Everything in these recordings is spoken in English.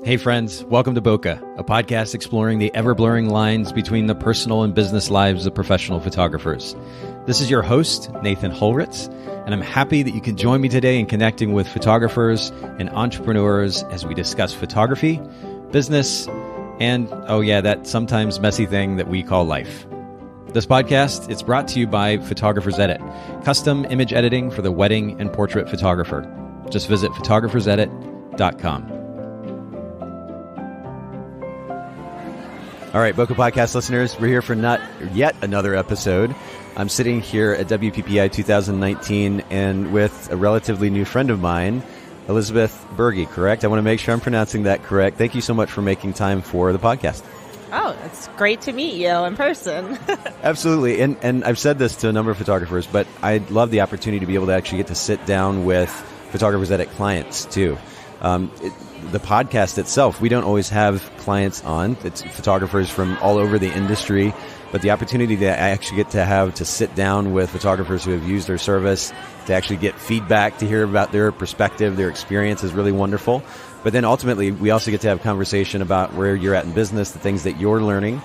Hey friends, welcome to Bokeh, a podcast exploring the ever-blurring lines between the personal and business lives of professional photographers. This is your host, Nathan Holritz, and I'm happy that you can join me today in connecting with photographers and entrepreneurs as we discuss photography, business, and, oh yeah, that sometimes messy thing that we call life. This podcast, it's brought to you by Photographers Edit, custom image editing for the wedding and portrait photographer. Just visit photographersedit.com. All right, Bokeh Podcast listeners, we're here for not yet another episode. I'm sitting here at WPPI 2019 and with a relatively new friend of mine, Elizabeth Burgi, correct? I want to make sure I'm pronouncing that correct. Thank you so much for making time for the podcast. Oh, it's great to meet you in person. Absolutely. And I've said this to a number of photographers, but I love the opportunity to be able to actually get to sit down with Photographers Edit clients too. The podcast itself, we don't always have clients on. It's photographers from all over the industry, but the opportunity that I actually get to have to sit down with photographers who have used our service, to actually get feedback, to hear about their perspective, their experience is really wonderful. But then ultimately, we also get to have conversation about where you're at in business, the things that you're learning.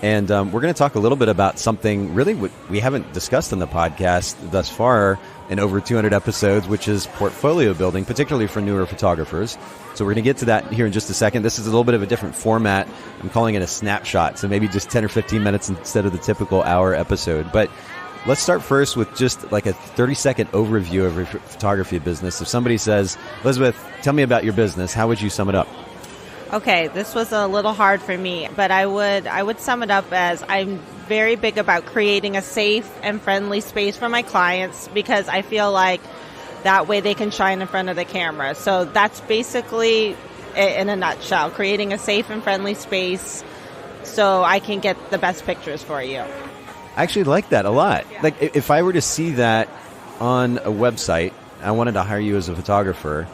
And we're going to talk a little bit about something really we haven't discussed on the podcast thus far in over 200 episodes, which is portfolio building, particularly for newer photographers. So we're going to get to that here in just a second. This is a little bit of a different format. I'm calling it a snapshot, so maybe just 10 or 15 minutes instead of the typical hour episode. But let's start first with just like a 30-second overview of your photography business. If somebody says, Elizabeth, tell me about your business, how would you sum it up? Okay, this was a little hard for me, but I would sum it up as I'm very big about creating a safe and friendly space for my clients because I feel like that way they can shine in front of the camera. So that's basically it in a nutshell, creating a safe and friendly space so I can get the best pictures for you. I actually like that a lot. Yeah. Like if I were to see that on a website, I wanted to hire you as a photographer.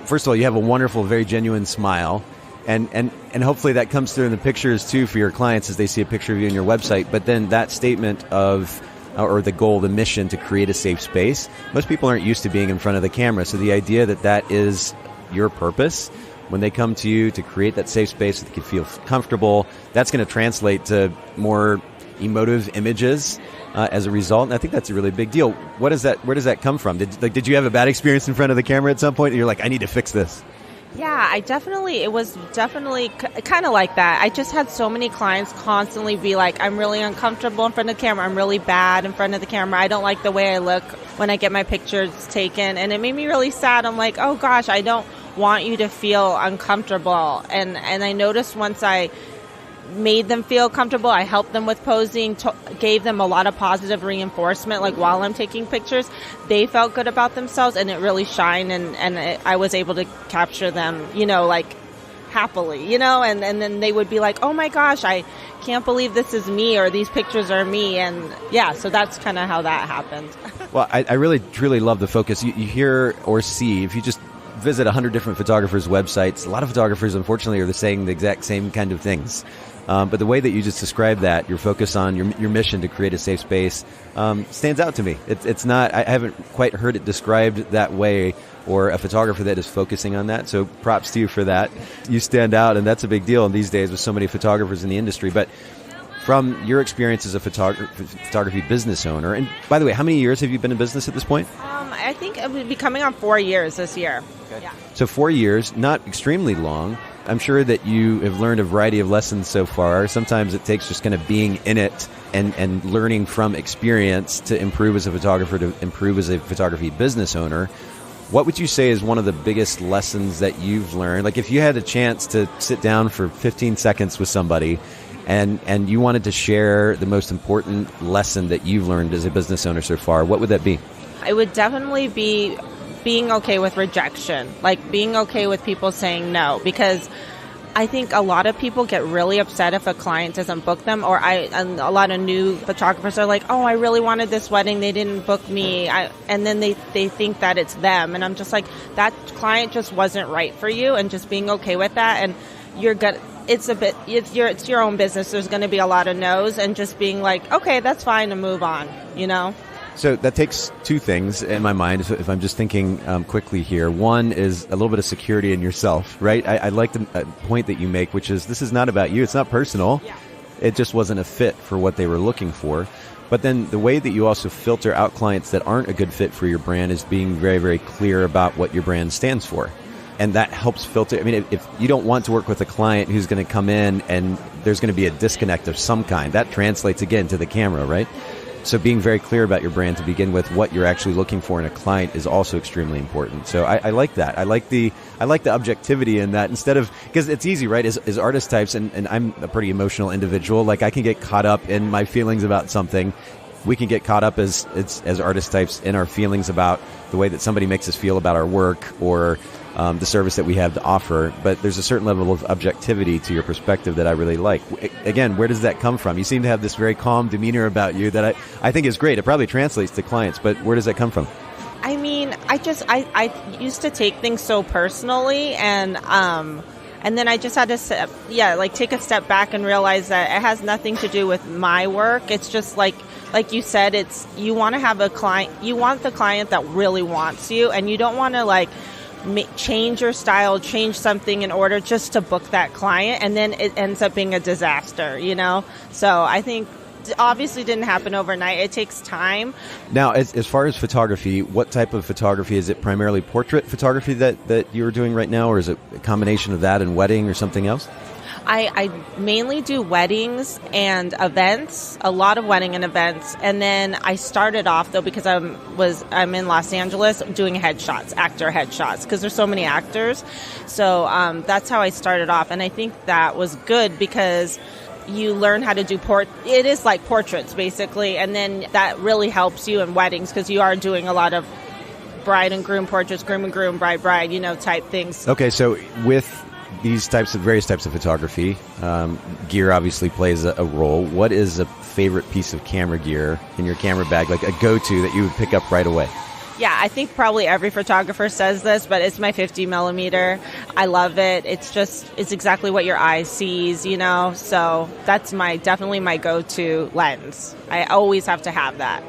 First of all, you have a wonderful, very genuine smile. And hopefully that comes through in the pictures too for your clients as they see a picture of you on your website. But then that statement of, or the goal, the mission to create a safe space, most people aren't used to being in front of the camera. So the idea that that is your purpose, when they come to you to create that safe space so they can feel comfortable, that's going to translate to more emotive images as a result. And I think that's a really big deal. Where does that come from? Did you have a bad experience in front of the camera at some point and you're like, I need to fix this? Yeah, it was definitely kind of like that. I just had so many clients constantly be like, I'm really uncomfortable in front of the camera. I'm really bad in front of the camera. I don't like the way I look when I get my pictures taken. And it made me really sad. I'm like, oh gosh, I don't want you to feel uncomfortable. And I noticed once I made them feel comfortable, I helped them with posing, gave them a lot of positive reinforcement, like while I'm taking pictures, they felt good about themselves and it really shined and I was able to capture them, like happily, and then they would be like, oh my gosh, I can't believe this is me or these pictures are me. And yeah, so that's kind of how that happened. Well, I really, truly love the focus. You hear or see, if you just visit 100 different photographers' websites, a lot of photographers, unfortunately, are saying the exact same kind of things. But the way that you just described that, your focus on your mission to create a safe space, stands out to me. It's not, I haven't quite heard it described that way, or a photographer that is focusing on that. So props to you for that. You stand out, and that's a big deal in these days with so many photographers in the industry. But from your experience as a photography business owner, and by the way, how many years have you been in business at this point? I think it will be coming on 4 years this year. Okay. Yeah. So 4 years, not extremely long. I'm sure that you have learned a variety of lessons so far. Sometimes it takes just kind of being in it and learning from experience to improve as a photographer, to improve as a photography business owner. What would you say is one of the biggest lessons that you've learned? Like if you had a chance to sit down for 15 seconds with somebody and you wanted to share the most important lesson that you've learned as a business owner so far, what would that be? It would definitely be being okay with rejection, like being okay with people saying no, because I think a lot of people get really upset if a client doesn't book them, and a lot of new photographers are like, oh, I really wanted this wedding, they didn't book me, and then they think that it's them, and I'm just like, that client just wasn't right for you, and just being okay with that, and you're good. It's your own business. There's going to be a lot of no's, and just being like, okay, that's fine, and move on, So that takes two things in my mind, if I'm just thinking quickly here. One is a little bit of security in yourself, right? I like the point that you make, which is this is not about you. It's not personal. Yeah. It just wasn't a fit for what they were looking for. But then the way that you also filter out clients that aren't a good fit for your brand is being very, very clear about what your brand stands for. And that helps filter. I mean, if you don't want to work with a client who's going to come in and there's going to be a disconnect of some kind, that translates again to the camera, right? So being very clear about your brand to begin with, what you're actually looking for in a client, is also extremely important. So I like that. I like the objectivity in that, instead of, because it's easy, right? As artist types, and I'm a pretty emotional individual. Like, I can get caught up in my feelings about something. We can get caught up as artist types in our feelings about the way that somebody makes us feel about our work, or the service that we have to offer. But there's a certain level of objectivity to your perspective that I really like. Again, where does that come from? You seem to have this very calm demeanor about you that I think is great. It probably translates to clients, but where does that come from? I mean, I used to take things so personally, and then I just had to take a step back and realize that it has nothing to do with my work. It's just like you said, you want to have a client, you want the client that really wants you, and you don't want to change your style, change something in order just to book that client, and then it ends up being a disaster, So I think obviously didn't happen overnight. It takes time. Now, as far as photography, what type of photography? Is it primarily portrait photography that you're doing right now, or is it a combination of that and wedding or something else? I mainly do weddings and events, a lot of wedding and events. And then I started off, though, because I'm in Los Angeles, doing headshots, actor headshots, because there's so many actors. So that's how I started off. And I think that was good because you learn how to do it is like portraits, basically. And then that really helps you in weddings because you are doing a lot of bride and groom portraits, groom and groom, bride, type things. Okay, so with these various types of photography, gear obviously plays a role. What is a favorite piece of camera gear in your camera bag, like a go-to that you would pick up right away? Yeah, I think probably every photographer says this, but it's my 50 millimeter. I love it. It's exactly what your eye sees, So that's definitely my go-to lens. I always have to have that.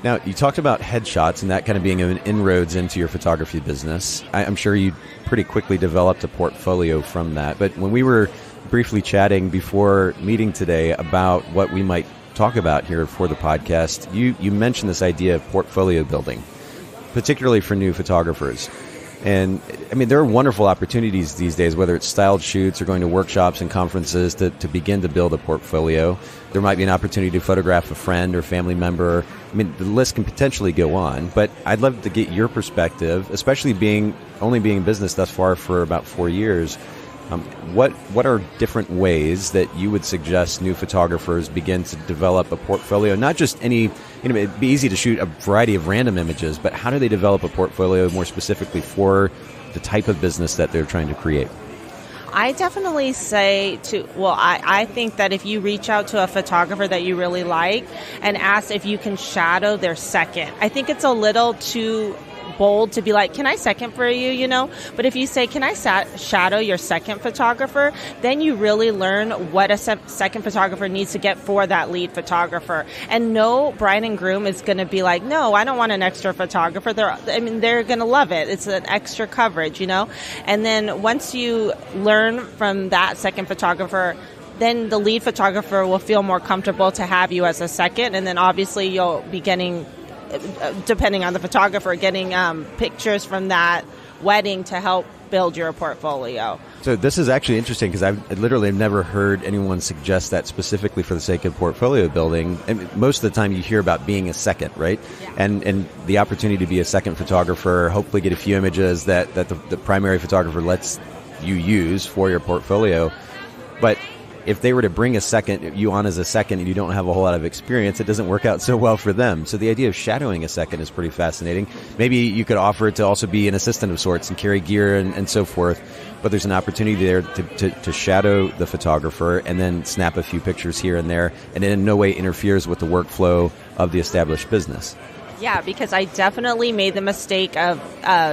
Now, you talked about headshots and that kind of being an inroads into your photography business. I'm sure you pretty quickly developed a portfolio from that. But when we were briefly chatting before meeting today about what we might talk about here for the podcast, you mentioned this idea of portfolio building, particularly for new photographers. And I mean, there are wonderful opportunities these days, whether it's styled shoots or going to workshops and conferences to begin to build a portfolio. There might be an opportunity to photograph a friend or family member. I mean, the list can potentially go on, but I'd love to get your perspective, especially only being in business thus far for about 4 years. What are different ways that you would suggest new photographers begin to develop a portfolio? Not just it'd be easy to shoot a variety of random images, but how do they develop a portfolio more specifically for the type of business that they're trying to create? I definitely say I think that if you reach out to a photographer that you really like and ask if you can shadow their second, I think it's a little too bold to be like, can I second for you, But if you say, can I shadow your second photographer, then you really learn what a second photographer needs to get for that lead photographer. And no bride and groom is going to be like, no, I don't want an extra photographer. They're going to love it. It's an extra coverage, And then once you learn from that second photographer, then the lead photographer will feel more comfortable to have you as a second. And then obviously you'll be getting, depending on the photographer, getting pictures from that wedding to help build your portfolio. So this is actually interesting because I've literally never heard anyone suggest that specifically for the sake of portfolio building. And most of the time you hear about being a second, right? Yeah. And the opportunity to be a second photographer, hopefully get a few images that the primary photographer lets you use for your portfolio. But if they were to bring you on as a second and you don't have a whole lot of experience, it doesn't work out so well for them. So the idea of shadowing a second is pretty fascinating. Maybe you could offer it to also be an assistant of sorts and carry gear and so forth. But there's an opportunity there to shadow the photographer and then snap a few pictures here and there, and it in no way interferes with the workflow of the established business. Yeah, because I definitely made the mistake of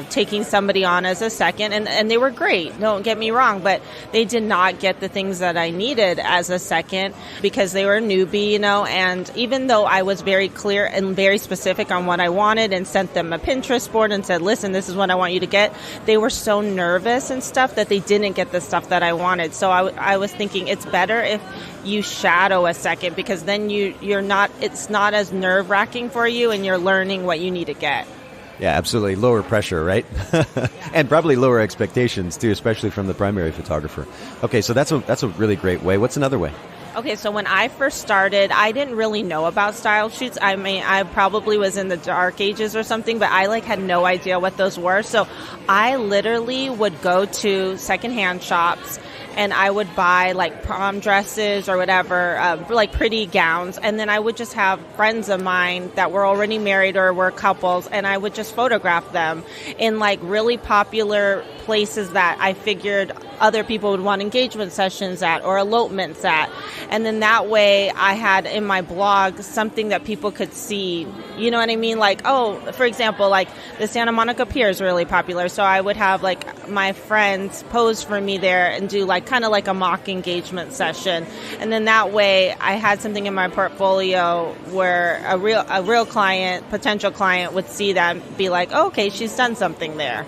taking somebody on as a second, and they were great, don't get me wrong, but they did not get the things that I needed as a second because they were a newbie, and even though I was very clear and very specific on what I wanted and sent them a Pinterest board and said, listen, this is what I want you to get, they were so nervous and stuff that they didn't get the stuff that I wanted. So I was thinking it's better if you shadow a second because then it's not as nerve-wracking for you and you're learning what you need to get. Yeah, absolutely. Lower pressure, right? And probably lower expectations too, especially from the primary photographer. Okay, so that's a really great way. What's another way? Okay, so when I first started, I didn't really know about style shoots. I mean, I probably was in the dark ages or something, but I had no idea what those were. So I literally would go to secondhand shops and I would buy prom dresses or whatever, pretty gowns. And then I would just have friends of mine that were already married or were couples, and I would just photograph them in really popular places that I figured other people would want engagement sessions at or elopements at. And then that way I had in my blog something that people could see. You know what I mean? For example, the Santa Monica Pier is really popular. So I would have my friends pose for me there and do kind of a mock engagement session. And then that way I had something in my portfolio where a real client, potential client would see that and be like, oh, okay, she's done something there.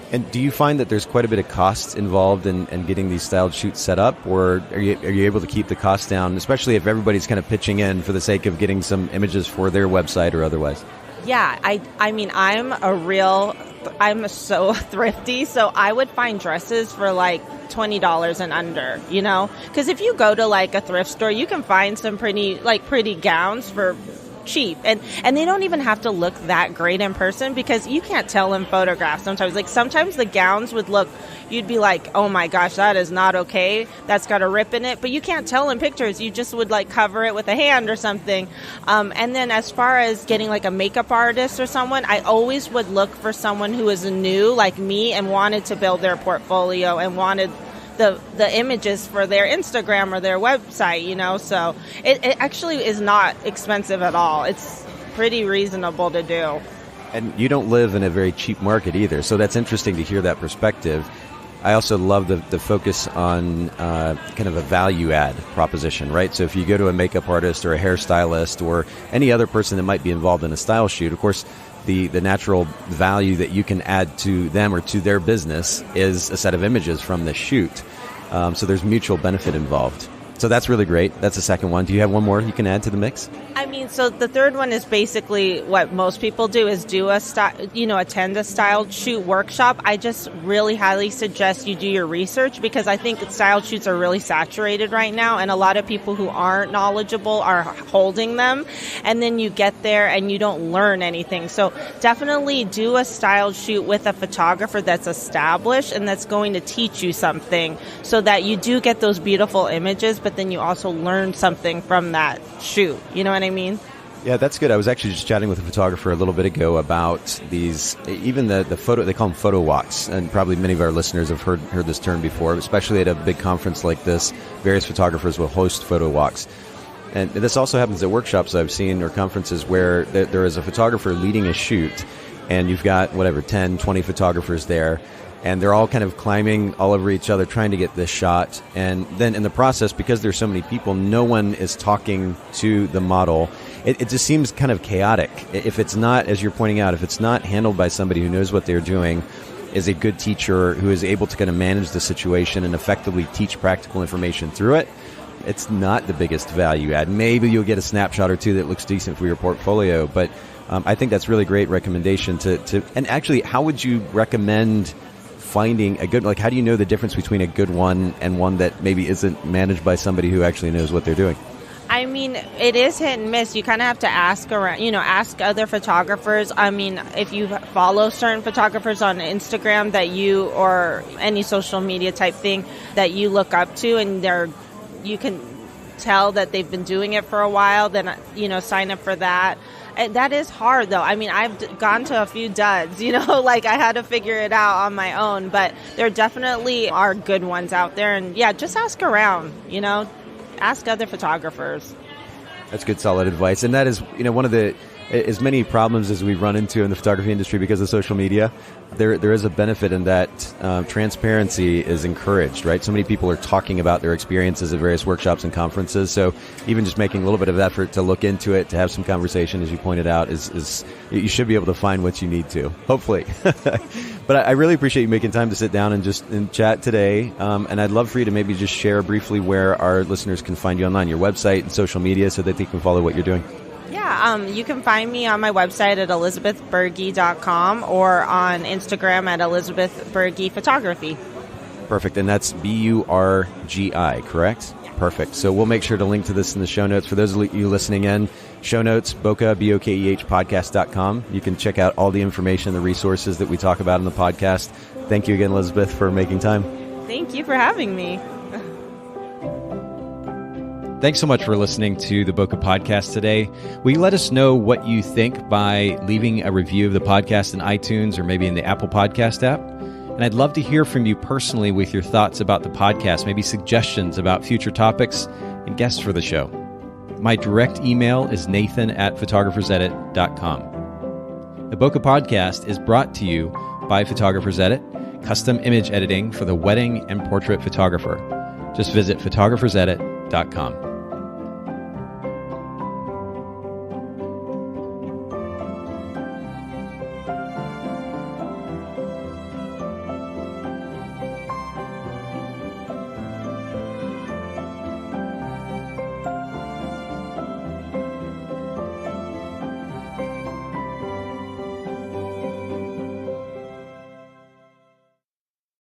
And do you find that there's quite a bit of cost involved in getting these styled shoots set up, or are you able to keep the cost down, especially if everybody's kind of pitching in for the sake of getting some images for their website or otherwise? Yeah, I mean, I'm so thrifty, so I would find dresses for $20 and under, because if you go to a thrift store, you can find some pretty gowns for cheap, and they don't even have to look that great in person because you can't tell in photographs sometimes. Sometimes the gowns would look, you'd be like, oh my gosh, that is not okay, that's got a rip in it, but you can't tell in pictures. You just would cover it with a hand or something. And then as far as getting a makeup artist or someone, I always would look for someone who is new like me and wanted to build their portfolio and wanted the images for their Instagram or their website, so it actually is not expensive at all. It's pretty reasonable to do. And you don't live in a very cheap market either, so that's interesting to hear that perspective. I also love the focus on kind of a value add proposition, right? So if you go to a makeup artist or a hairstylist or any other person that might be involved in a style shoot, of course, the natural value that you can add to them or to their business is a set of images from the shoot. So there's mutual benefit involved. So that's really great. That's the second one. Do you have one more you can add to the mix? I mean, so the third one is basically what most people do is attend a styled shoot workshop. I just really highly suggest you do your research because I think styled shoots are really saturated right now, and a lot of people who aren't knowledgeable are holding them, and then you get there and you don't learn anything. So definitely do a styled shoot with a photographer that's established and that's going to teach you something so that you do get those beautiful images, but then you also learn something from that shoot. You know what I mean? Yeah, that's good. I was actually just chatting with a photographer a little bit ago about these, even the photo, they call them photo walks, and probably many of our listeners have heard this term before, especially at a big conference like this. Various photographers will host photo walks. And this also happens at workshops I've seen or conferences where there is a photographer leading a shoot, and you've got, 10, 20 photographers there, and they're all kind of climbing all over each other trying to get this shot. And then in the process, because there's so many people, no one is talking to the model. It just seems kind of chaotic. If it's not, as you're pointing out, if it's not handled by somebody who knows what they're doing, is a good teacher who is able to kind of manage the situation and effectively teach practical information through it, it's not the biggest value add. Maybe you'll get a snapshot or two that looks decent for your portfolio, but I think that's really great recommendation to. And actually, how would you recommend finding a good, how do you know the difference between a good one and one that maybe isn't managed by somebody who actually knows what they're doing? I mean, it is hit and miss. You kind of have to ask around, ask other photographers. I mean, if you follow certain photographers on Instagram that you, or any social media type thing that you look up to, and you can tell that they've been doing it for a while, then, sign up for that. That is hard, though. I mean, I've gone to a few duds, I had to figure it out on my own, but there definitely are good ones out there. And yeah, just ask around, ask other photographers. That's good, solid advice. And that is, one of the as many problems as we've run into in the photography industry because of social media, there is a benefit in that transparency is encouraged, right? So many people are talking about their experiences at various workshops and conferences. So even just making a little bit of effort to look into it, to have some conversation, as you pointed out, is you should be able to find what you need to, hopefully. But I really appreciate you making time to sit down and chat today. And I'd love for you to maybe just share briefly where our listeners can find you online, your website and social media, so that they can follow what you're doing. Yeah, you can find me on my website at elizabethburgi.com or on Instagram at Elizabeth Burgi Photography. Perfect. And that's Burgi, correct? Yeah. Perfect. So we'll make sure to link to this in the show notes. For those of you listening in, show notes, Bokeh, Bokeh podcast.com. You can check out all the information, the resources that we talk about in the podcast. Thank you again, Elizabeth, for making time. Thank you for having me. Thanks so much for listening to the Bokeh Podcast today. Will you let us know what you think by leaving a review of the podcast in iTunes or maybe in the Apple Podcast app? And I'd love to hear from you personally with your thoughts about the podcast, maybe suggestions about future topics and guests for the show. My direct email is nathan@photographersedit.com. The Bokeh Podcast is brought to you by Photographers Edit, custom image editing for the wedding and portrait photographer. Just visit photographersedit.com.